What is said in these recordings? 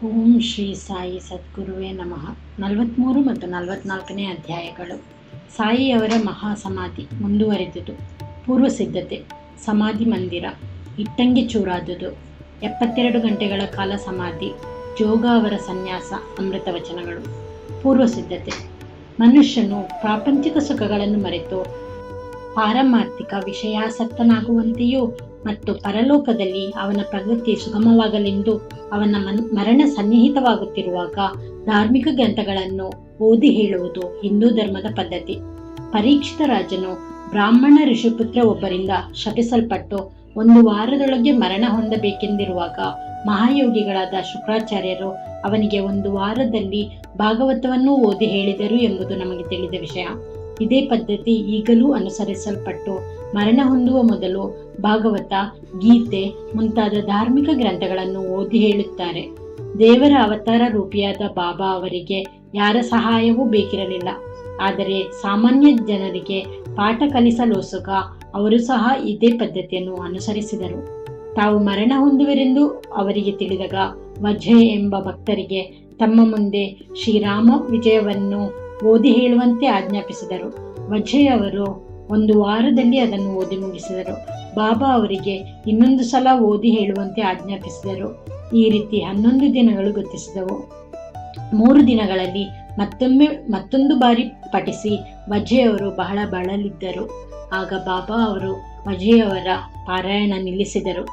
ಓಂ ಶ್ರೀ ಸಾಯಿ ಸದ್ಗುರುವೇ ನಮಃ. 43 ಮತ್ತು 44ನೇ ಅಧ್ಯಾಯಗಳು. ಸಾಯಿಯವರ ಮಹಾಸಮಾಧಿ ಮುಂದುವರಿದುದು. ಪೂರ್ವ ಸಿದ್ಧತೆ. ಸಮಾಧಿ ಮಂದಿರ ಇಟ್ಟಂಗಿ ಚೂರಾದುದು. 72 ಗಂಟೆಗಳ ಕಾಲ ಸಮಾಧಿ. ಜೋಗ ಅವರ ಸನ್ಯಾಸ. ಅಮೃತ ವಚನಗಳು. ಪೂರ್ವ ಸಿದ್ಧತೆ. ಮನುಷ್ಯನು ಪ್ರಾಪಂಚಿಕ ಸುಖಗಳನ್ನು ಮರೆತು ಪಾರಮಾರ್ಥಿಕ ವಿಷಯಾಸಕ್ತನಾಗುವಂತೆಯೂ ಮತ್ತು ಪರಲೋಕದಲ್ಲಿ ಅವನ ಪ್ರಗತಿ ಸುಗಮವಾಗಲೆಂದು ಅವನ ಮರಣ ಸನ್ನಿಹಿತವಾಗುತ್ತಿರುವಾಗ ಧಾರ್ಮಿಕ ಗ್ರಂಥಗಳನ್ನು ಓದಿ ಹೇಳುವುದು ಹಿಂದೂ ಧರ್ಮದ ಪದ್ಧತಿ. ಪರೀಕ್ಷಿತ ರಾಜನು ಬ್ರಾಹ್ಮಣ ಋಷಿಪುತ್ರ ಒಬ್ಬರಿಂದ ಶಪಿಸಲ್ಪಟ್ಟು 1 ವಾರದೊಳಗೆ ಮರಣ ಹೊಂದಬೇಕೆಂದಿರುವಾಗ ಮಹಾಯೋಗಿಗಳಾದ ಶುಕ್ರಾಚಾರ್ಯರು ಅವನಿಗೆ 1 ವಾರದಲ್ಲಿ ಭಾಗವತವನ್ನು ಓದಿ ಹೇಳಿದರು ಎಂಬುದು ನಮಗೆ ತಿಳಿದ ವಿಷಯ. ಇದೇ ಪದ್ಧತಿ ಈಗಲೂ ಅನುಸರಿಸಲ್ಪಟ್ಟು ಮರಣ ಹೊಂದುವ ಮೊದಲು ಭಾಗವತ, ಗೀತೆ ಮುಂತಾದ ಧಾರ್ಮಿಕ ಗ್ರಂಥಗಳನ್ನು ಓದಿ ಹೇಳುತ್ತಾರೆ. ದೇವರ ಅವತಾರ ರೂಪಿಯಾದ ಬಾಬಾ ಅವರಿಗೆ ಯಾರ ಸಹಾಯವೂ ಬೇಕಿರಲಿಲ್ಲ. ಆದರೆ ಸಾಮಾನ್ಯ ಜನರಿಗೆ ಪಾಠ ಕಲಿಸಲೋಸುಗ ಅವರು ಸಹ ಇದೇ ಪದ್ಧತಿಯನ್ನು ಅನುಸರಿಸಿದರು. ತಾವು ಮರಣ ಹೊಂದುವರೆಂದು ಅವರಿಗೆ ತಿಳಿದಾಗ ವಜ್ಜೆ ಎಂಬ ಭಕ್ತರಿಗೆ ತಮ್ಮ ಮುಂದೆ ಶ್ರೀರಾಮ ವಿಜಯವನ್ನು ಓದಿ ಹೇಳುವಂತೆ ಆಜ್ಞಾಪಿಸಿದರು. ವಜ್ಜೆಯವರು 1 ವಾರದಲ್ಲಿ ಅದನ್ನು ಓದಿ ಮುಗಿಸಿದರು. ಬಾಬಾ ಅವರಿಗೆ ಇನ್ನೊಂದು ಸಲ ಓದಿ ಹೇಳುವಂತೆ ಆಜ್ಞಾಪಿಸಿದರು. ಈ ರೀತಿ 11 ದಿನಗಳು ಗತಿಸಿದವು. 3 ದಿನಗಳಲ್ಲಿ ಮತ್ತೊಂದು ಬಾರಿ ಪಠಿಸಿ ವಜ್ಜೆಯವರು ಬಹಳ ಬಳಲಿದ್ದರು. ಆಗ ಬಾಬಾ ಅವರು ವಜ್ಜೆಯವರ ಪಾರಾಯಣ ನಿಲ್ಲಿಸಿದರು.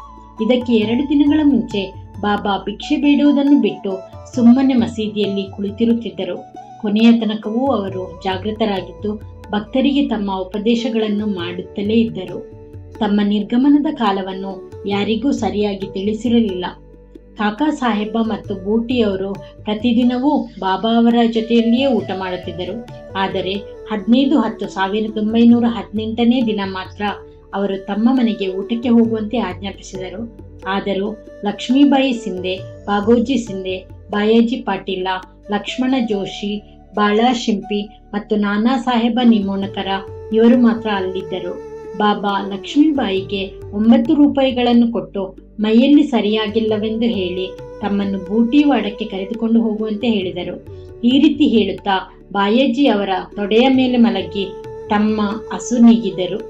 ಇದಕ್ಕೆ 2 ದಿನಗಳ ಮುಂಚೆ ಬಾಬಾ ಭಿಕ್ಷೆ ಬೇಡುವುದನ್ನು ಬಿಟ್ಟು ಸುಮ್ಮನೆ ಮಸೀದಿಯಲ್ಲಿ ಕುಳಿತಿರುತ್ತಿದ್ದರು. ಕೊನೆಯ ತನಕವೂ ಅವರು ಜಾಗೃತರಾಗಿದ್ದು ಭಕ್ತರಿಗೆ ತಮ್ಮ ಉಪದೇಶಗಳನ್ನು ಮಾಡುತ್ತಲೇ ಇದ್ದರು. ತಮ್ಮ ನಿರ್ಗಮನದ ಕಾಲವನ್ನು ಯಾರಿಗೂ ಸರಿಯಾಗಿ ತಿಳಿಸಿರಲಿಲ್ಲ. ಕಾಕಾ ಸಾಹೇಬ ಮತ್ತು ಬೂಟಿಯವರು ಪ್ರತಿದಿನವೂ ಬಾಬಾ ಅವರ ಜೊತೆಯಲ್ಲಿಯೇ ಊಟ ಮಾಡುತ್ತಿದ್ದರು. ಆದರೆ 15/10/1918ನೇ ದಿನ ಮಾತ್ರ ಅವರು ತಮ್ಮ ಮನೆಗೆ ಊಟಕ್ಕೆ ಹೋಗುವಂತೆ ಆಜ್ಞಾಪಿಸಿದರು. ಆದರೂ ಲಕ್ಷ್ಮೀಬಾಯಿ ಸಿಂಧೆ, ಬಾಗೋಜಿ ಸಿಂಧೆ, ಬಾಯಾಜಿ ಪಾಟೀಲ, ಲಕ್ಷ್ಮಣ ಜೋಶಿ, ಬಾಳಾ ಶಿಂಪಿ ಮತ್ತು ನಾನಾ ಸಾಹೇಬ ನಿಮೋಣಕರ ಇವರು ಮಾತ್ರ ಅಲ್ಲಿದ್ದರು. ಬಾಬಾ ಲಕ್ಷ್ಮೀಬಾಯಿಗೆ 9 ರೂಪಾಯಿಗಳನ್ನು ಕೊಟ್ಟು ಮೈಯಲ್ಲಿ ಸರಿಯಾಗಿಲ್ಲವೆಂದು ಹೇಳಿ ತಮ್ಮನ್ನು ಬೂಟಿವಾಡಕ್ಕೆ ಕರೆದುಕೊಂಡು ಹೋಗುವಂತೆ ಹೇಳಿದರು. ಈ ರೀತಿ ಹೇಳುತ್ತಾ ಬಾಯಾಜಿ ಅವರ ತೊಡೆಯ ಮೇಲೆ ಮಲಗಿ ತಮ್ಮ ಹಸು ನೀಗಿದರು.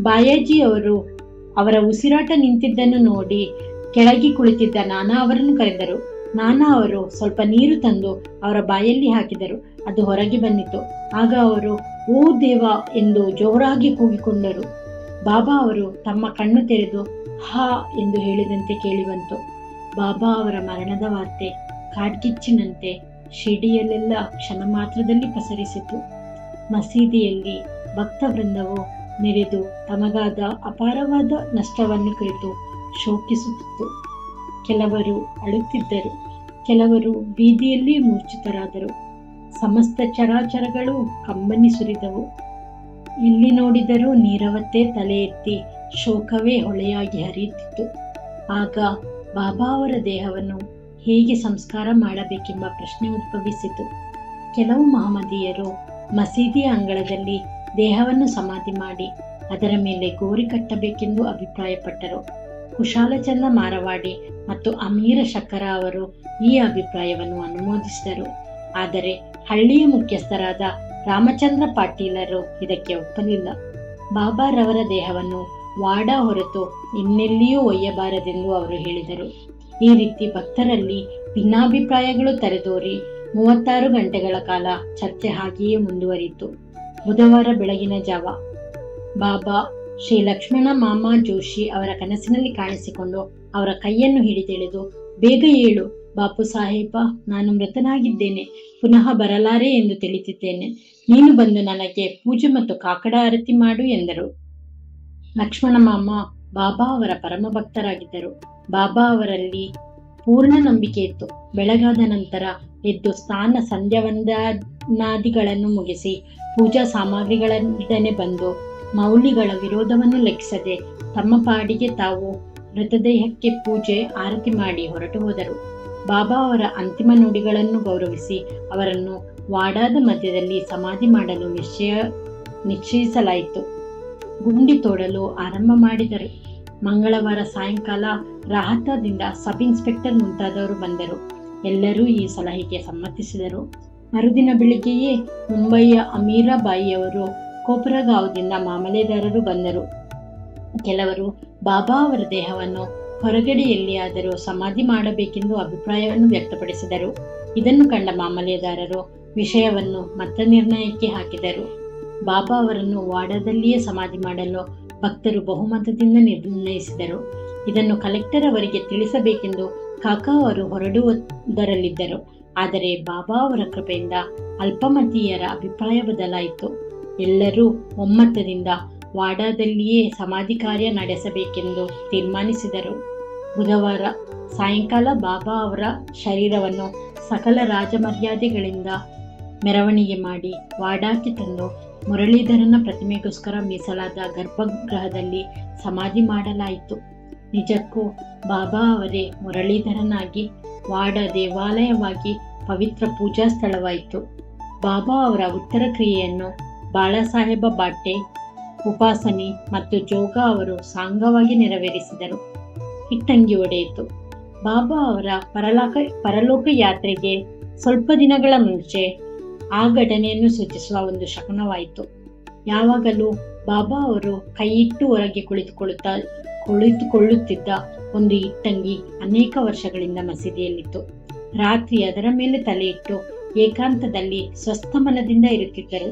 ಬಾಯಾಜಿ ಅವರು ಅವರ ಉಸಿರಾಟ ನಿಂತಿದ್ದನ್ನು ನೋಡಿ ಕೆಳಗೆ ಕುಳಿತಿದ್ದ ನಾನಾ ಅವರನ್ನು ಕರೆದರು. ನಾನಾ ಅವರು ಸ್ವಲ್ಪ ನೀರು ತಂದು ಅವರ ಬಾಯಲ್ಲಿ ಹಾಕಿದರು. ಅದು ಹೊರಗೆ ಬಂದಿತು. ಆಗ ಅವರು ಓ ದೇವ ಎಂದು ಜೋರಾಗಿ ಕೂಗಿಕೊಂಡರು. ಬಾಬಾ ಅವರು ತಮ್ಮ ಕಣ್ಣು ತೆರೆದು ಹಾ ಎಂದು ಹೇಳಿದಂತೆ ಕೇಳಿಬಂತು. ಬಾಬಾ ಅವರ ಮರಣದ ವಾರ್ತೆ ಕಾಡ್ಗಿಚ್ಚಿನಂತೆ ಶಿರ್ಡಿಯಲ್ಲೆಲ್ಲ ಕ್ಷಣ ಮಾತ್ರದಲ್ಲಿ ಪಸರಿಸಿತು. ಮಸೀದಿಯಲ್ಲಿ ಭಕ್ತ ವೃಂದವು ನೆರೆದು ತಮಗಾದ ಅಪಾರವಾದ ನಷ್ಟವನ್ನು ಕುರಿತು ಶೋಕಿಸುತ್ತಿತ್ತು. ಕೆಲವರು ಅಳುತ್ತಿದ್ದರು, ಕೆಲವರು ಬೀದಿಯಲ್ಲಿ ಮೂರ್ಛಿತರಾದರು. ಸಮಸ್ತ ಚರಾಚರಗಳು ಕಂಬನಿ ಸುರಿದವು. ಎಲ್ಲಿ ನೋಡಿದರೂ ನೀರವತ್ತೇ ತಲೆ ಎತ್ತಿ ಶೋಕವೇ ಹೊಳೆಯಾಗಿ ಹರಿಯುತ್ತಿತ್ತು. ಆಗ ಬಾಬಾ ಅವರ ದೇಹವನ್ನು ಹೇಗೆ ಸಂಸ್ಕಾರ ಮಾಡಬೇಕೆಂಬ ಪ್ರಶ್ನೆ ಉದ್ಭವಿಸಿತು. ಕೆಲವು ಮಹಮ್ಮದೀಯರು ಮಸೀದಿಯ ಅಂಗಳದಲ್ಲಿ ದೇಹವನ್ನು ಸಮಾಧಿ ಮಾಡಿ ಅದರ ಮೇಲೆ ಗೋರಿ ಕಟ್ಟಬೇಕೆಂದು ಅಭಿಪ್ರಾಯಪಟ್ಟರು. ಕುಶಾಲಚಂದ ಮಾರವಾಡಿ ಮತ್ತು ಅಮೀರ ಶಕ್ಕರ ಅವರು ಈ ಅಭಿಪ್ರಾಯವನ್ನು ಅನುಮೋದಿಸಿದರು. ಆದರೆ ಹಳ್ಳಿಯ ಮುಖ್ಯಸ್ಥರಾದ ರಾಮಚಂದ್ರ ಪಾಟೀಲರು ಇದಕ್ಕೆ ಒಪ್ಪಲಿಲ್ಲ. ಬಾಬಾರವರ ದೇಹವನ್ನು ವಾಡ ಹೊರತು ಇನ್ನೆಲ್ಲಿಯೂ ಒಯ್ಯಬಾರದೆಂದು ಅವರು ಹೇಳಿದರು. ಈ ರೀತಿ ಭಕ್ತರಲ್ಲಿ ಭಿನ್ನಾಭಿಪ್ರಾಯಗಳು ತಲೆದೋರಿ 36 ಗಂಟೆಗಳ ಕಾಲ ಚರ್ಚೆ ಹಾಗೆಯೇ ಮುಂದುವರಿಯಿತು. ಬುಧವಾರ ಬೆಳಗಿನ ಜಾವ ಬಾಬಾ ಶ್ರೀ ಲಕ್ಷ್ಮಣ ಮಾಮಾ ಜೋಶಿ ಅವರ ಕನಸಿನಲ್ಲಿ ಕಾಣಿಸಿಕೊಂಡು ಅವರ ಕೈಯನ್ನು ಹಿಡಿದೆಳೆದು, ಬೇಗ ಏಳು ಬಾಪು ಸಾಹೇಬ, ನಾನು ಮೃತನಾಗಿದ್ದೇನೆ, ಪುನಃ ಬರಲಾರೆ ಎಂದು ತಿಳಿದಿದ್ದೇನೆ. ನೀನು ಬಂದು ನನಗೆ ಪೂಜೆ ಮತ್ತು ಕಾಕಡ ಆರತಿ ಮಾಡು ಎಂದರು. ಲಕ್ಷ್ಮಣ ಮಾಮ ಬಾಬಾ ಅವರ ಪರಮ ಭಕ್ತರಾಗಿದ್ದರು. ಬಾಬಾ ಅವರಲ್ಲಿ ಪೂರ್ಣ ನಂಬಿಕೆ ಇತ್ತು. ಬೆಳಗಾದ ನಂತರ ಎದ್ದು ಸ್ನಾನ ಸಂಧ್ಯಾವಂದನಾದಿಗಳನ್ನು ಮುಗಿಸಿ ಪೂಜಾ ಸಾಮಗ್ರಿಗಳೊಡನೆ ಬಂದು ಮೌಲಿಗಳ ವಿರೋಧವನ್ನು ಲೆಕ್ಕಿಸದೆ ತಮ್ಮ ಪಾಡಿಗೆ ತಾವು ಮೃತದೇಹಕ್ಕೆ ಪೂಜೆ ಆರತಿ ಮಾಡಿ ಹೊರಟು ಹೋದರು. ಬಾಬಾ ಅವರ ಅಂತಿಮ ನುಡಿಗಳನ್ನು ಗೌರವಿಸಿ ಅವರನ್ನು ವಾಡಾದ ಮಧ್ಯದಲ್ಲಿ ಸಮಾಧಿ ಮಾಡಲು ನಿಶ್ಚಯಿಸಲಾಯಿತು. ಗುಂಡಿ ತೋಡಲು ಆರಂಭ ಮಾಡಿದರು. ಮಂಗಳವಾರ ಸಾಯಂಕಾಲ ರಾಹತದಿಂದ ಸಬ್ ಇನ್ಸ್ಪೆಕ್ಟರ್ ಮುಂತಾದವರು ಬಂದರು. ಎಲ್ಲರೂ ಈ ಸಲಹೆಗೆ ಸಮ್ಮತಿಸಿದರು. ಮರುದಿನ ಬೆಳಿಗ್ಗೆಯೇ ಮುಂಬಯಿಯ ಅಮೀರಾಬಾಯಿಯವರು ಕೋಪರಗಾಂವದಿಂದ ಮಾಮಲೆದಾರರು ಬಂದರು. ಕೆಲವರು ಬಾಬಾ ಅವರ ದೇಹವನ್ನು ಹೊರಗಡೆ ಎಲ್ಲಿಯಾದರೂ ಸಮಾಧಿ ಮಾಡಬೇಕೆಂದು ಅಭಿಪ್ರಾಯವನ್ನು ವ್ಯಕ್ತಪಡಿಸಿದರು. ಇದನ್ನು ಕಂಡ ಮಾಮಲೆದಾರರು ವಿಷಯವನ್ನು ಮತ ನಿರ್ಣಯಕ್ಕೆ ಹಾಕಿದರು. ಬಾಬಾ ಅವರನ್ನು ವಾಡಾದಲ್ಲಿಯೇ ಸಮಾಧಿ ಮಾಡಲು ಭಕ್ತರು ಬಹುಮತದಿಂದ ನಿರ್ಣಯಿಸಿದರು. ಇದನ್ನು ಕಲೆಕ್ಟರ್ ಅವರಿಗೆ ತಿಳಿಸಬೇಕೆಂದು ಕಾಕಾ ಅವರು ಹೊರಡುವುದರಲ್ಲಿದ್ದರು. ಆದರೆ ಬಾಬಾ ಅವರ ಕೃಪೆಯಿಂದ ಅಲ್ಪಮತೀಯರ ಅಭಿಪ್ರಾಯ ಬದಲಾಯಿತು. ಎಲ್ಲರೂ ಒಮ್ಮತದಿಂದ ವಾಡಾದಲ್ಲಿಯೇ ಸಮಾಧಿ ಕಾರ್ಯ ನಡೆಸಬೇಕೆಂದು ತೀರ್ಮಾನಿಸಿದರು. ಬುಧವಾರ ಸಾಯಂಕಾಲ ಬಾಬಾ ಅವರ ಶರೀರವನ್ನು ಸಕಲ ರಾಜಮರ್ಯಾದೆಗಳಿಂದ ಮೆರವಣಿಗೆ ಮಾಡಿ ವಾಡಾಕ್ಕೆ ತಂದು ಮುರಳೀಧರನ ಪ್ರತಿಮೆಗೋಸ್ಕರ ಮೀಸಲಾದ ಗರ್ಭಗೃಹದಲ್ಲಿ ಸಮಾಧಿ ಮಾಡಲಾಯಿತು. ನಿಜಕ್ಕೂ ಬಾಬಾ ಅವರೇ ಮುರಳೀಧರನಾಗಿ ವಾಡ ದೇವಾಲಯವಾಗಿ ಪವಿತ್ರ ಪೂಜಾ ಸ್ಥಳವಾಯಿತು. ಬಾಬಾ ಅವರ ಉತ್ತರ ಕ್ರಿಯೆಯನ್ನು ಬಾಳಾಸಾಹೇಬ ಬಾಟೆ, ಉಪಾಸನಿ ಮತ್ತು ಜೋಗ ಅವರು ಸಾಂಗವಾಗಿ ನೆರವೇರಿಸಿದರು. ಹಿಟ್ಟಂಗಿ ಒಡೆಯಿತು. ಬಾಬಾ ಅವರ ಪರಲೋಕ ಯಾತ್ರೆಗೆ ಸ್ವಲ್ಪ ದಿನಗಳ ಮುಂಚೆ ಆ ಘಟನೆಯನ್ನು ಸೂಚಿಸುವ ಒಂದು ಶಕುನವಾಯಿತು. ಯಾವಾಗಲೂ ಬಾಬಾ ಅವರು ಕೈಯಿಟ್ಟು ಹೊರಗೆ ಕುಳಿತುಕೊಳ್ಳುತ್ತಿದ್ದ ಒಂದು ಇಟ್ಟಂಗಿ ಅನೇಕ ವರ್ಷಗಳಿಂದ ಮಸೀದಿಯಲ್ಲಿತ್ತು. ರಾತ್ರಿ ಅದರ ಮೇಲೆ ತಲೆ ಇಟ್ಟು ಏಕಾಂತದಲ್ಲಿ ಸ್ವಸ್ಥ ಮನದಿಂದ ಇರುತ್ತಿದ್ದರು.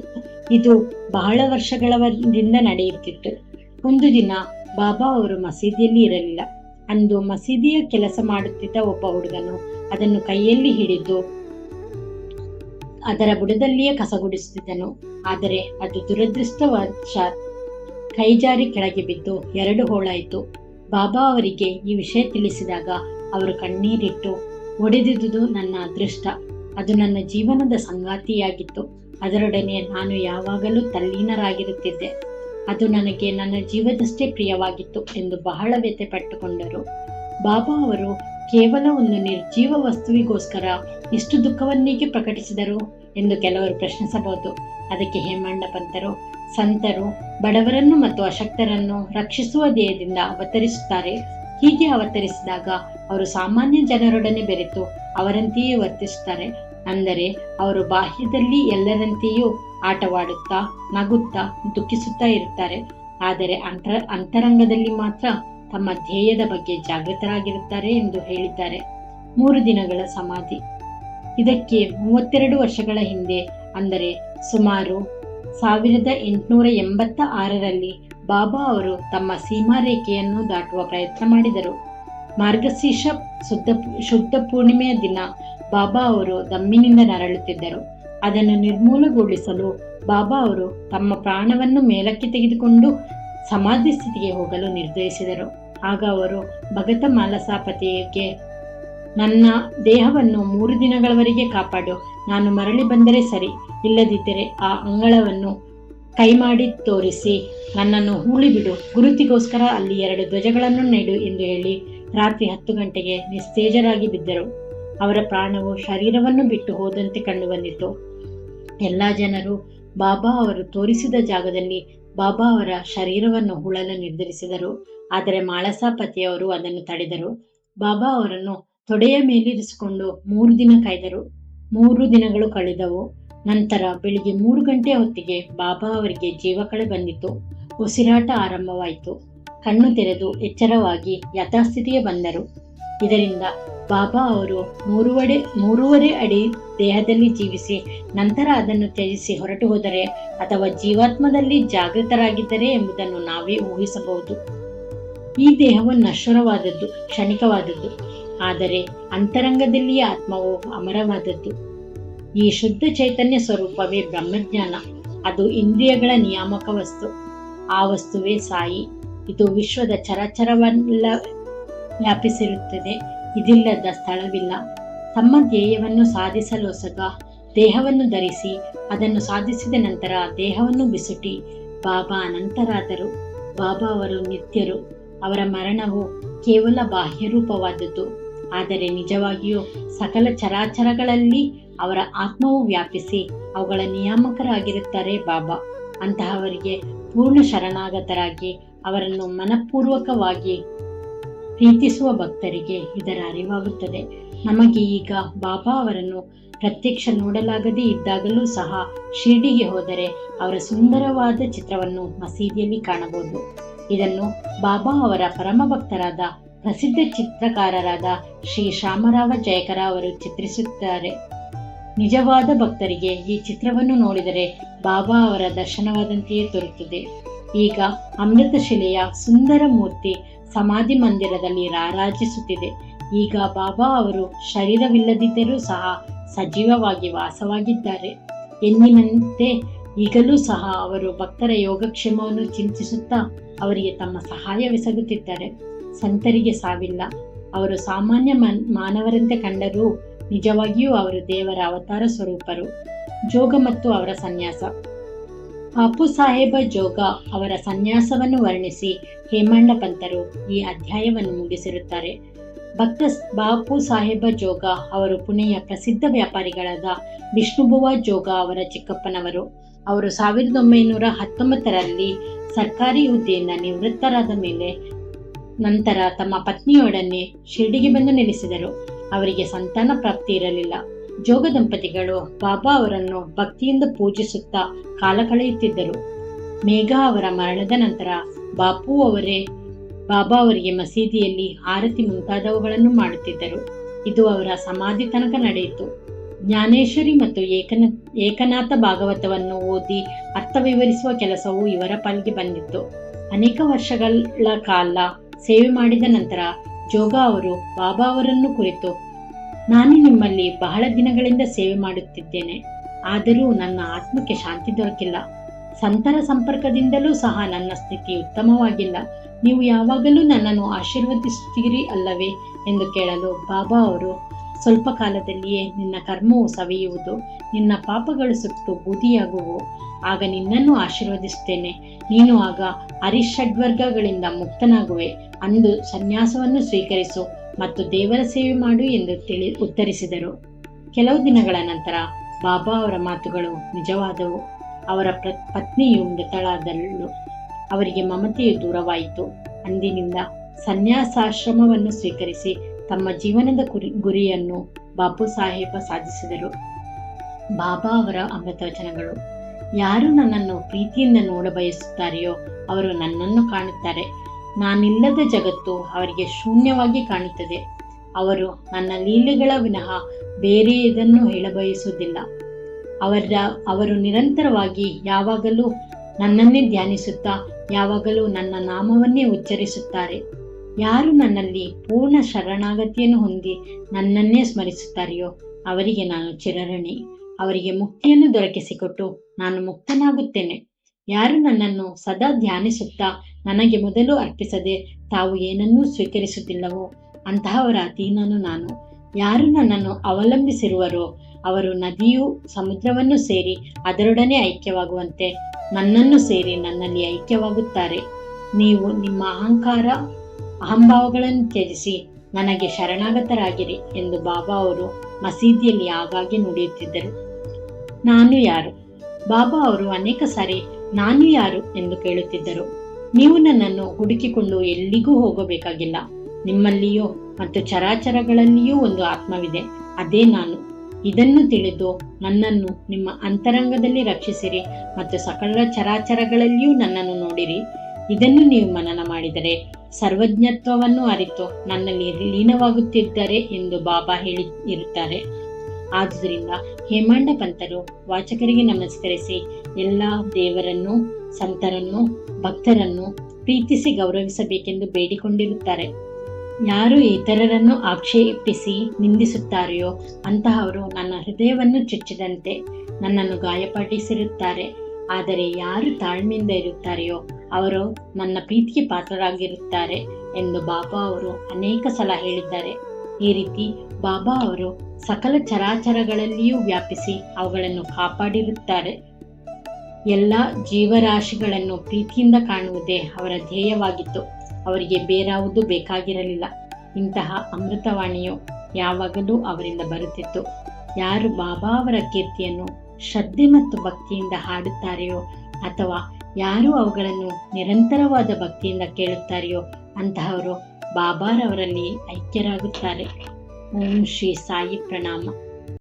ಇದು ಬಹಳ ವರ್ಷಗಳಿಂದ ನಡೆಯುತ್ತಿತ್ತು. ಒಂದು ದಿನ ಬಾಬಾ ಅವರು ಮಸೀದಿಯಲ್ಲಿ ಇರಲಿಲ್ಲ. ಅಂದು ಮಸೀದಿಯ ಕೆಲಸ ಮಾಡುತ್ತಿದ್ದ ಒಬ್ಬ ಹುಡುಗನು ಅದನ್ನು ಕೈಯಲ್ಲಿ ಹಿಡಿದು ಅದರ ಬುಡದಲ್ಲಿಯೇ ಕಸಗುಡಿಸುತ್ತಿದ್ದನು. ಆದರೆ ಅದು ದುರದೃಷ್ಟವಶಾತ್ ಕೈಜಾರಿ ಕೆಳಗೆ ಬಿದ್ದು 2 ಹೋಳಾಯಿತು. ಬಾಬಾ ಅವರಿಗೆ ಈ ವಿಷಯ ತಿಳಿಸಿದಾಗ ಅವರು ಕಣ್ಣೀರಿಟ್ಟು, ಒಡೆದಿದ್ದುದು ನನ್ನ ಅದೃಷ್ಟ, ಅದು ನನ್ನ ಜೀವನದ ಸಂಗಾತಿಯಾಗಿತ್ತು, ಅದರೊಡನೆ ನಾನು ಯಾವಾಗಲೂ ತಲ್ಲೀನರಾಗಿರುತ್ತಿದ್ದೆ, ಅದು ನನಗೆ ನನ್ನ ಜೀವದಷ್ಟೇ ಪ್ರಿಯವಾಗಿತ್ತು ಎಂದು ಬಹಳ ವ್ಯಥೆ ಪಟ್ಟುಕೊಂಡರು. ಬಾಬಾ ಅವರು ಕೇವಲ ಒಂದು ನಿರ್ಜೀವ ವಸ್ತುವಿಗೋಸ್ಕರ ಎಷ್ಟು ದುಃಖವನ್ನೇಕೆ ಪ್ರಕಟಿಸಿದರು ಎಂದು ಕೆಲವರು ಪ್ರಶ್ನಿಸಬಹುದು. ಅದಕ್ಕೆ ಹೇಮಣ್ಣ ಪಂತರು, ಸಂತರು ಬಡವರನ್ನು ಮತ್ತು ಅಶಕ್ತರನ್ನು ರಕ್ಷಿಸುವ ಧ್ಯೇಯದಿಂದ ಅವತರಿಸುತ್ತಾರೆ. ಹೀಗೆ ಅವತರಿಸಿದಾಗ ಅವರು ಸಾಮಾನ್ಯ ಜನರೊಡನೆ ಬೆರೆತು ಅವರಂತೆಯೇ ವರ್ತಿಸುತ್ತಾರೆ. ಅಂದರೆ ಅವರು ಬಾಹ್ಯದಲ್ಲಿ ಎಲ್ಲರಂತೆಯೂ ಆಟವಾಡುತ್ತಾ, ನಗುತ್ತಾ, ದುಃಖಿಸುತ್ತಾ ಇರುತ್ತಾರೆ. ಆದರೆ ಅಂತರಂಗದಲ್ಲಿ ಮಾತ್ರ ತಮ್ಮ ಧ್ಯೇಯದ ಬಗ್ಗೆ ಜಾಗೃತರಾಗಿರುತ್ತಾರೆ ಎಂದು ಹೇಳಿದ್ದಾರೆ. 3 ದಿನಗಳ ಸಮಾಧಿ. ಇದಕ್ಕೆ 32 ವರ್ಷಗಳ ಹಿಂದೆ, ಅಂದರೆ ಸುಮಾರು 1886ರಲ್ಲಿ ಬಾಬಾ ಅವರು ತಮ್ಮ ಸೀಮಾರೇಖೆಯನ್ನು ದಾಟುವ ಪ್ರಯತ್ನ ಮಾಡಿದರು. ಮಾರ್ಗಶೀರ್ಷ ಶುದ್ಧ ಪೂರ್ಣಿಮೆಯ ದಿನ ಬಾಬಾ ಅವರು ದಮ್ಮಿನಿಂದ ನರಳುತ್ತಿದ್ದರು. ಅದನ್ನು ನಿರ್ಮೂಲಗೊಳಿಸಲು ಬಾಬಾ ಅವರು ತಮ್ಮ ಪ್ರಾಣವನ್ನು ಮೇಲಕ್ಕೆ ತೆಗೆದುಕೊಂಡು ಸಮಾಧಿ ಸ್ಥಿತಿಗೆ ಹೋಗಲು ನಿರ್ಧರಿಸಿದರು. ಆಗ ಅವರು ಭಗತ ಮಾಲಸಾಪತಿಗೆ, ನನ್ನ ದೇಹವನ್ನು 3 ದಿನಗಳವರೆಗೆ ಕಾಪಾಡು, ನಾನು ಮರಳಿ ಬಂದರೆ ಸರಿ, ಇಲ್ಲದಿದ್ದರೆ ಆ ಅಂಗಳವನ್ನು ಕೈ ಮಾಡಿ ತೋರಿಸಿ ನನ್ನನ್ನು ಹೂಳಿಬಿಡು, ಗುರುತಿಗೋಸ್ಕರ ಅಲ್ಲಿ 2 ಧ್ವಜಗಳನ್ನು ನೆಡು ಎಂದು ಹೇಳಿ ರಾತ್ರಿ 10 ಗಂಟೆಗೆ ನಿಸ್ತೇಜರಾಗಿ ಬಿದ್ದರು. ಅವರ ಪ್ರಾಣವು ಶರೀರವನ್ನು ಬಿಟ್ಟು ಹೋದಂತೆ ಕಂಡುಬಂದಿತು. ಎಲ್ಲ ಜನರು ಬಾಬಾ ಅವರು ತೋರಿಸಿದ ಜಾಗದಲ್ಲಿ ಬಾಬಾ ಅವರ ಶರೀರವನ್ನು ಹೂಳಲು ನಿರ್ಧರಿಸಿದರು. ಆದರೆ ಮಾಳಸಾಪತಿಯವರು ಅದನ್ನು ತಡೆದರು. ಬಾಬಾ ಅವರನ್ನು ತೊಡೆಯ ಮೇಲಿರಿಸಿಕೊಂಡು 3 ದಿನ ಕಾಯ್ದರು. 3 ದಿನಗಳು ಕಳೆದವು. ನಂತರ ಬೆಳಿಗ್ಗೆ 3 ಗಂಟೆಯ ಹೊತ್ತಿಗೆ ಬಾಬಾ ಅವರಿಗೆ ಜೀವಕಳೆ ಬಂದಿತು. ಉಸಿರಾಟ ಆರಂಭವಾಯಿತು. ಕಣ್ಣು ತೆರೆದು ಎಚ್ಚರವಾಗಿ ಯಥಾಸ್ಥಿತಿಗೆ ಬಂದರು. ಇದರಿಂದ ಬಾಬಾ ಅವರು 3.5 ಅಡಿ ದೇಹದಲ್ಲಿ ಜೀವಿಸಿ ನಂತರ ಅದನ್ನು ತ್ಯಜಿಸಿ ಹೊರಟು ಹೋದರೆ ಅಥವಾ ಜೀವಾತ್ಮದಲ್ಲಿ ಜಾಗೃತರಾಗಿದ್ದರೆ ಎಂಬುದನ್ನು ನಾವೇ ಊಹಿಸಬಹುದು. ಈ ದೇಹವು ನಶ್ವರವಾದದ್ದು, ಕ್ಷಣಿಕವಾದದ್ದು. ಆದರೆ ಅಂತರಂಗದಲ್ಲಿಯೇ ಆತ್ಮವು ಅಮರವಾದದ್ದು. ಈ ಶುದ್ಧ ಚೈತನ್ಯ ಸ್ವರೂಪವೇ ಬ್ರಹ್ಮಜ್ಞಾನ. ಅದು ಇಂದ್ರಿಯಗಳ ನಿಯಾಮಕ ವಸ್ತು. ಆ ವಸ್ತುವೇ ಸಾಯಿ. ಇದು ವಿಶ್ವದ ಚರಾಚರವೆಲ್ಲ ವ್ಯಾಪಿಸಿರುತ್ತದೆ. ಇದಿಲ್ಲದ ಸ್ಥಳವಿಲ್ಲ. ತಮ್ಮ ಧ್ಯೇಯವನ್ನು ಸಾಧಿಸಲೋಸಗ ದೇಹವನ್ನು ಧರಿಸಿ ಅದನ್ನು ಸಾಧಿಸಿದ ನಂತರ ದೇಹವನ್ನು ಬಿಸುಟಿ ಬಾಬಾ ಅನಂತರಾದರು. ಬಾಬಾ ಅವರು ನಿತ್ಯರು. ಅವರ ಮರಣವು ಕೇವಲ ಬಾಹ್ಯ ರೂಪವಾದದ್ದು. ಆದರೆ ನಿಜವಾಗಿಯೂ ಸಕಲ ಚರಾಚರಗಳಲ್ಲಿ ಅವರ ಆತ್ಮವು ವ್ಯಾಪಿಸಿ ಅವುಗಳ ನಿಯಾಮಕರಾಗಿರುತ್ತಾರೆ ಬಾಬಾ. ಅಂತಹವರಿಗೆ ಪೂರ್ಣ ಶರಣಾಗತರಾಗಿ ಅವರನ್ನು ಮನಪೂರ್ವಕವಾಗಿ ಪ್ರೀತಿಸುವ ಭಕ್ತರಿಗೆ ಇದರ ಅರಿವಾಗುತ್ತದೆ. ನಮಗೆ ಈಗ ಬಾಬಾ ಅವರನ್ನು ಪ್ರತ್ಯಕ್ಷ ನೋಡಲಾಗದೇ ಇದ್ದಾಗಲೂ ಸಹ ಶಿರ್ಡಿಗೆ ಹೋದರೆ ಅವರ ಸುಂದರವಾದ ಚಿತ್ರವನ್ನು ಮಸೀದಿಯಲ್ಲಿ ಕಾಣಬಹುದು. ಇದನ್ನು ಬಾಬಾ ಅವರ ಪರಮ ಭಕ್ತರಾದ ಪ್ರಸಿದ್ಧ ಚಿತ್ರಕಾರರಾದ ಶ್ರೀ ಶ್ಯಾಮರಾವ ಜಯಕರ ಅವರು ಚಿತ್ರಿಸುತ್ತಾರೆ. ನಿಜವಾದ ಭಕ್ತರಿಗೆ ಈ ಚಿತ್ರವನ್ನು ನೋಡಿದರೆ ಬಾಬಾ ಅವರ ದರ್ಶನವಾದಂತೆಯೇ ತೋರುತ್ತದೆ. ಈಗ ಅಮೃತಶಿಲೆಯ ಸುಂದರ ಮೂರ್ತಿ ಸಮಾಧಿ ಮಂದಿರದಲ್ಲಿ ರಾರಾಜಿಸುತ್ತಿದೆ. ಈಗ ಬಾಬಾ ಅವರು ಶರೀರವಿಲ್ಲದಿದ್ದರೂ ಸಹ ಸಜೀವವಾಗಿ ವಾಸವಾಗಿದ್ದಾರೆ. ಎಂದಿನಂತೆ ಈಗಲೂ ಸಹ ಅವರು ಭಕ್ತರ ಯೋಗಕ್ಷೇಮವನ್ನು ಚಿಂತಿಸುತ್ತಾ ಅವರಿಗೆ ತಮ್ಮ ಸಹಾಯವೆಸಗುತ್ತಿದ್ದಾರೆ. ಸಂತರಿಗೆ ಸಾವಿಲ್ಲ. ಅವರು ಸಾಮಾನ್ಯ ಮಾನವರಂತೆ ಕಂಡರೂ ನಿಜವಾಗಿಯೂ ಅವರು ದೇವರ ಅವತಾರ ಸ್ವರೂಪರು. ಜೋಗ ಮತ್ತು ಅವರ ಸನ್ಯಾಸ. ಬಾಪು ಸಾಹೇಬ ಜೋಗ ಅವರ ಸನ್ಯಾಸವನ್ನು ವರ್ಣಿಸಿ ಹೇಮಂಡ ಪಂತರು ಈ ಅಧ್ಯಾಯವನ್ನು ಮುಗಿಸಿರುತ್ತಾರೆ. ಭಕ್ತ ಬಾಪು ಸಾಹೇಬ ಜೋಗ ಅವರು ಪುಣೆಯ ಪ್ರಸಿದ್ಧ ವ್ಯಾಪಾರಿಗಳಾದ ವಿಷ್ಣುಬುವ ಜೋಗ ಅವರ ಚಿಕ್ಕಪ್ಪನವರು. ಅವರು 1919ರಲ್ಲಿ ಸರ್ಕಾರಿ ಹುದ್ದೆಯಿಂದ ನಿವೃತ್ತರಾದ ನಂತರ ತಮ್ಮ ಪತ್ನಿಯೊಡನೆ ಶಿರ್ಡಿಗೆ ಬಂದು ನೆಲೆಸಿದರು. ಅವರಿಗೆ ಸಂತಾನ ಪ್ರಾಪ್ತಿ ಇರಲಿಲ್ಲ. ಜೋಗ ದಂಪತಿಗಳು ಬಾಬಾ ಅವರನ್ನು ಭಕ್ತಿಯಿಂದ ಪೂಜಿಸುತ್ತಾ ಕಾಲ ಕಳೆಯುತ್ತಿದ್ದರು. ಮೇಘ ಅವರ ಮರಣದ ನಂತರ ಬಾಬಾ ಅವರಿಗೆ ಮಸೀದಿಯಲ್ಲಿ ಆರತಿ ಮುಂತಾದವುಗಳನ್ನು ಮಾಡುತ್ತಿದ್ದರು. ಇದು ಅವರ ಸಮಾಧಿ ತನಕ ನಡೆಯಿತು. ಜ್ಞಾನೇಶ್ವರಿ ಮತ್ತು ಏಕನಾಥ ಭಾಗವತವನ್ನು ಓದಿ ಅರ್ಥ ವಿವರಿಸುವ ಕೆಲಸವು ಇವರ ಪಾಲಿಗೆ ಬಂದಿತ್ತು. ಅನೇಕ ವರ್ಷಗಳ ಕಾಲ ಸೇವೆ ಮಾಡಿದ ನಂತರ ಜೋಗ ಅವರು ಬಾಬಾ ಅವರನ್ನು ಕುರಿತು, ನಾನು ನಿಮ್ಮಲ್ಲಿ ಬಹಳ ದಿನಗಳಿಂದ ಸೇವೆ ಮಾಡುತ್ತಿದ್ದೇನೆ, ಆದರೂ ನನ್ನ ಆತ್ಮಕ್ಕೆ ಶಾಂತಿ ದೊರಕಿಲ್ಲ. ಸಂತರ ಸಂಪರ್ಕದಿಂದಲೂ ಸಹ ನನ್ನ ಸ್ಥಿತಿ ಉತ್ತಮವಾಗಿಲ್ಲ. ನೀವು ಯಾವಾಗಲೂ ನನ್ನನ್ನು ಆಶೀರ್ವದಿಸುತ್ತೀರಿ ಅಲ್ಲವೇ ಎಂದು ಕೇಳಲು ಬಾಬಾ ಅವರು, ಸ್ವಲ್ಪ ಕಾಲದಲ್ಲಿಯೇ ನಿನ್ನ ಕರ್ಮವು ಸವಿಯುವುದು, ನಿನ್ನ ಪಾಪಗಳು ಸುಟ್ಟು ಬೂದಿಯಾಗುವು. ಆಗ ನಿನ್ನನ್ನು ಆಶೀರ್ವದಿಸುತ್ತೇನೆ. ನೀನು ಆಗ ಅರಿಷಡ್ವರ್ಗಗಳಿಂದ ಮುಕ್ತನಾಗುವೆ. ಅಂದು ಸನ್ಯಾಸವನ್ನು ಸ್ವೀಕರಿಸು ಮತ್ತು ದೇವರ ಸೇವೆ ಮಾಡು ಎಂದು ಉತ್ತರಿಸಿದರು. ಕೆಲವು ದಿನಗಳ ನಂತರ ಬಾಬಾ ಅವರ ಮಾತುಗಳು ನಿಜವಾದವು. ಅವರ ಪತ್ನಿಯು ಮೃತಳಾದಳು. ಅವರಿಗೆ ಮಮತೆಯು ದೂರವಾಯಿತು. ಅಂದಿನಿಂದ ಸನ್ಯಾಸಾಶ್ರಮವನ್ನು ಸ್ವೀಕರಿಸಿ ತಮ್ಮ ಜೀವನದ ಗುರಿಯನ್ನು ಬಾಪು ಸಾಹೇಬ ಸಾಧಿಸಿದರು. ಬಾಬಾ ಅವರ ಅಮೃತವಚನಗಳು. ಯಾರು ನನ್ನನ್ನು ಪ್ರೀತಿಯಿಂದ ನೋಡಬಯಸುತ್ತಾರೆಯೋ ಅವರು ನನ್ನನ್ನು ಕಾಣುತ್ತಾರೆ. ನಾನಿಲ್ಲದ ಜಗತ್ತು ಅವರಿಗೆ ಶೂನ್ಯವಾಗಿ ಕಾಣುತ್ತದೆ. ಅವರು ನನ್ನ ಲೀಲೆಗಳ ವಿನಃ ಬೇರೆ ಇದನ್ನು ಹೇಳಬಯಸುವುದಿಲ್ಲ. ಅವರು ನಿರಂತರವಾಗಿ ಯಾವಾಗಲೂ ನನ್ನನ್ನೇ ಧ್ಯಾನಿಸುತ್ತಾ ಯಾವಾಗಲೂ ನನ್ನ ನಾಮವನ್ನೇ ಉಚ್ಚರಿಸುತ್ತಾರೆ. ಯಾರು ನನ್ನಲ್ಲಿ ಪೂರ್ಣ ಶರಣಾಗತಿಯನ್ನು ಹೊಂದಿ ನನ್ನನ್ನೇ ಸ್ಮರಿಸುತ್ತಾರೆಯೋ ಅವರಿಗೆ ನಾನು ಚಿರಋಣಿ. ಅವರಿಗೆ ಮುಕ್ತಿಯನ್ನು ದೊರಕಿಸಿಕೊಟ್ಟು ನಾನು ಮುಕ್ತನಾಗುತ್ತೇನೆ. ಯಾರು ನನ್ನನ್ನು ಸದಾ ಧ್ಯಾನಿಸುತ್ತಾ ನನಗೆ ಮೊದಲು ಅರ್ಪಿಸದೆ ತಾವು ಏನನ್ನೂ ಸ್ವೀಕರಿಸುತ್ತಿಲ್ಲವೋ ಅಂತಹವರ ಅಧೀನನು ನಾನು. ಯಾರು ನನ್ನನ್ನು ಅವಲಂಬಿಸಿರುವರೋ ಅವರು ನದಿಯು ಸಮುದ್ರವನ್ನು ಸೇರಿ ಅದರೊಡನೆ ಐಕ್ಯವಾಗುವಂತೆ ನನ್ನನ್ನು ಸೇರಿ ನನ್ನಲ್ಲಿ ಐಕ್ಯವಾಗುತ್ತಾರೆ. ನೀವು ನಿಮ್ಮ ಅಹಂಭಾವಗಳನ್ನು ತ್ಯಜಿಸಿ ನನಗೆ ಶರಣಾಗತರಾಗಿರಿ ಎಂದು ಬಾಬಾ ಅವರು ಮಸೀದಿಯಲ್ಲಿ ಆಗಾಗ್ಗೆ ನುಡಿಯುತ್ತಿದ್ದರು. ನಾನು ಯಾರು? ಬಾಬಾ ಅವರು ಅನೇಕ ಸಾರಿ ನಾನು ಯಾರು ಎಂದು ಕೇಳುತ್ತಿದ್ದರು. ನೀವು ನನ್ನನ್ನು ಹುಡುಕಿಕೊಂಡು ಎಲ್ಲಿಗೂ ಹೋಗಬೇಕಾಗಿಲ್ಲ. ನಿಮ್ಮಲ್ಲಿಯೂ ಮತ್ತು ಚರಾಚರಗಳಲ್ಲಿಯೂ ಒಂದು ಆತ್ಮವಿದೆ, ಅದೇ ನಾನು. ಇದನ್ನು ತಿಳಿದು ನನ್ನನ್ನು ನಿಮ್ಮ ಅಂತರಂಗದಲ್ಲಿ ರಕ್ಷಿಸಿರಿ ಮತ್ತು ಸಕಲ ಚರಾಚರಗಳಲ್ಲಿಯೂ ನನ್ನನ್ನು ನೋಡಿರಿ. ಇದನ್ನು ನೀವು ಮನನ ಮಾಡಿದರೆ ಸರ್ವಜ್ಞತ್ವವನ್ನು ಅರಿತು ನನ್ನಲ್ಲಿ ಲೀನವಾಗುತ್ತಿದ್ದರೆ ಎಂದು ಬಾಬಾ ಇರುತ್ತಾರೆ. ಆದುದರಿಂದ ಹೇಮಂಡ ಪಂತರು ವಾಚಕರಿಗೆ ನಮಸ್ಕರಿಸಿ ಎಲ್ಲ ದೇವರನ್ನು, ಸಂತರನ್ನು, ಭಕ್ತರನ್ನು ಪ್ರೀತಿಸಿ ಗೌರವಿಸಬೇಕೆಂದು ಬೇಡಿಕೊಂಡಿರುತ್ತಾರೆ. ಯಾರು ಇತರರನ್ನು ಆಕ್ಷೇಪಿಸಿ ನಿಂದಿಸುತ್ತಾರೆಯೋ ಅಂತಹವರು ನನ್ನ ಹೃದಯವನ್ನು ಚುಚ್ಚಿದಂತೆ ನನ್ನನ್ನು ಗಾಯಪಡಿಸಿರುತ್ತಾರೆ. ಆದರೆ ಯಾರು ತಾಳ್ಮೆಯಿಂದ ಇರುತ್ತಾರೆಯೋ ಅವರು ನನ್ನ ಪ್ರೀತಿಗೆ ಪಾತ್ರರಾಗಿರುತ್ತಾರೆ ಎಂದು ಬಾಬಾ ಅವರು ಅನೇಕ ಸಲ ಹೇಳಿದ್ದಾರೆ. ಈ ರೀತಿ ಬಾಬಾ ಅವರು ಸಕಲ ಚರಾಚರಗಳಲ್ಲಿಯೂ ವ್ಯಾಪಿಸಿ ಅವುಗಳನ್ನು ಕಾಪಾಡಿರುತ್ತಾರೆ. ಎಲ್ಲ ಜೀವರಾಶಿಗಳನ್ನು ಪ್ರೀತಿಯಿಂದ ಕಾಣುವುದೇ ಅವರ ಧ್ಯೇಯವಾಗಿತ್ತು. ಅವರಿಗೆ ಬೇರಾವುದು ಬೇಕಾಗಿರಲಿಲ್ಲ. ಇಂತಹ ಅಮೃತವಾಣಿಯು ಯಾವಾಗಲೂ ಅವರಿಂದ ಬರುತ್ತಿತ್ತು. ಯಾರು ಬಾಬಾ ಅವರ ಕೀರ್ತಿಯನ್ನು ಶ್ರದ್ಧೆ ಮತ್ತು ಭಕ್ತಿಯಿಂದ ಹಾಡುತ್ತಾರೆಯೋ ಅಥವಾ ಯಾರು ಅವುಗಳನ್ನು ನಿರಂತರವಾದ ಭಕ್ತಿಯಿಂದ ಕೇಳುತ್ತಾರೆಯೋ ಅಂತಹವರು ಬಾಬಾರವರಲ್ಲಿ ಐಕ್ಯರಾಗುತ್ತಾರೆ. ಓಂ ಶ್ರೀ ಸಾಯಿ ಪ್ರಣಾಮ.